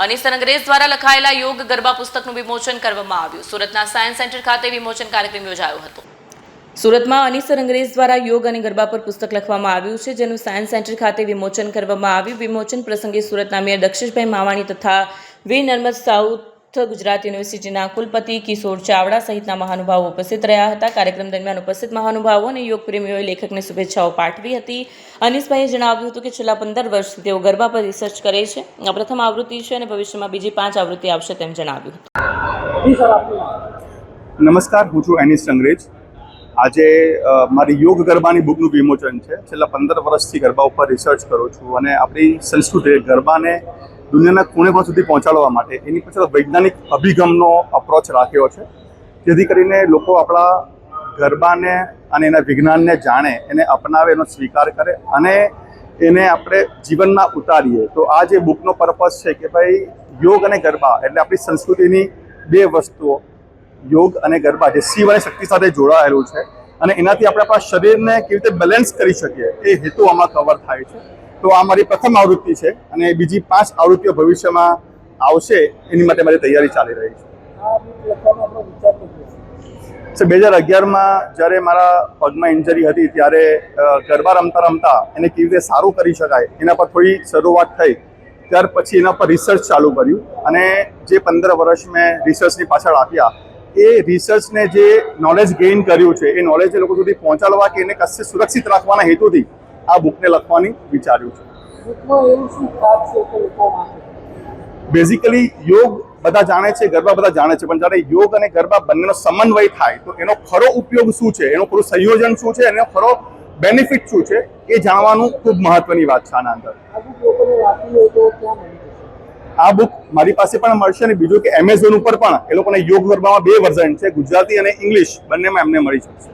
અનિસન અંગ્રેજ દ્વારા લખાયેલા યોગ ગરબા પુસ્તકનું વિમોચન કરવામાં આવ્યું. સુરતના સાયન્સ સેન્ટર ખાતે વિમોચન કાર્યક્રમ યોજાયો હતો. સુરતમાં અનિસન અંગ્રેજ દ્વારા યોગ અને ગરબા પર પુસ્તક લખવામાં આવ્યું છે, જેનું સાયન્સ સેન્ટર ખાતે વિમોચન કરવામાં આવ્યું. વિમોચન પ્રસંગે સુરતના મેયર દક્ષેશભાઈ માવાણી તથા વી નર્મદ સાઉથ ગુજરાત યુનિવર્સિટીના કુલપતિ કિશોર ચાવડા સહિતના મહાનુભાવો ઉપસ્થિત રહ્યા હતા. કાર્યક્રમ દરમિયાન ઉપસ્થિત મહાનુભાવો અને યોગ પ્રેમીઓએ લેખકને શુભેચ્છાઓ પાઠવી હતી. અનિસભાઈએ જણાવ્યું હતું કે છેલ્લા 15 વર્ષથી તેઓ ગરબા પર રિસર્ચ કરે છે. આ પ્રથમ આવૃત્તિ છે અને ભવિષ્યમાં બીજી 5 આવૃત્તિ આવશે તેમ જણાવ્યું હતું. નમસ્કાર, હું છું એનિસ અંગ્રેજ. આજે મારી યોગ ગરબાની બુકનું વિમોચન છે. છેલ્લા 15 વર્ષથી ગરબા ઉપર રિસર્ચ કરું છું અને આપણી સંસ્કૃતિ ગરબાને દુનિયાના ખૂણે પણ સુધી પહોંચાડવા માટે એની પાછળ વૈજ્ઞાનિક અભિગમનો અપ્રોચ રાખ્યો છે, જેથી કરીને લોકો આપણા ગરબાને અને એના વિજ્ઞાનને જાણે, એને અપનાવે, એનો સ્વીકાર કરે અને એને આપણે જીવનમાં ઉતારીએ. તો આ જે બુકનો પર્પઝ છે કે ભાઈ યોગ અને ગરબા એટલે આપણી સંસ્કૃતિની બે વસ્તુઓ, યોગ અને ગરબા જે શિવ અને શક્તિ સાથે જોડાયેલું છે અને એનાથી આપણે આપણા શરીરને કેવી રીતે બેલેન્સ કરી શકીએ એ હેતુ આમાં કવર થાય છે. તો આ મારી પ્રથમ આવૃત્તિ છે અને બીજી 5 આવૃત્તિઓ ભવિષ્યમાં આવશે, એની માટે મારી તૈયારી ચાલી રહી છે. 2011માં જ્યારે મારા પગમાં ઇન્જરી હતી ત્યારે ગરબા રમતા રમતા એને કેવી રીતે સારું કરી શકાય એના પર થોડી શરૂઆત થઈ. ત્યાર પછી એના પર રિસર્ચ ચાલુ કર્યું અને જે 15 વર્ષ મેં રિસર્ચની પાછળ આપ્યા, એ રિસર્ચને જે નોલેજ ગેઇન કર્યું છે એ નોલેજ એ લોકો સુધી પહોંચાડવા કે એને કશે સુરક્ષિત રાખવાના હેતુથી આ બુકને લખવાની વિચાર્યું છે. બેઝિકલી યોગ બધા જાણે છે, ગરબા બધા જાણે છે, પણ જ્યારે યોગ અને ગરબા બંનેનો સમન્વય થાય તો એનો ખરો ઉપયોગ શું છે, એનું ખરું સંયોજન શું છે, એનો ખરો બેનિફિટ શું છે એ જાણવાનું ખૂબ મહત્વની વાત છે આના અંદર. આ બુક મારી પાસે પણ મળશે અને બીજું કે એમેઝોન ઉપર પણ એ લોકોને યોગ ગરબામાં 2 વર્ઝન છે, ગુજરાતી અને ઇંગ્લિશ બંનેમાં એમને મળી શકશે.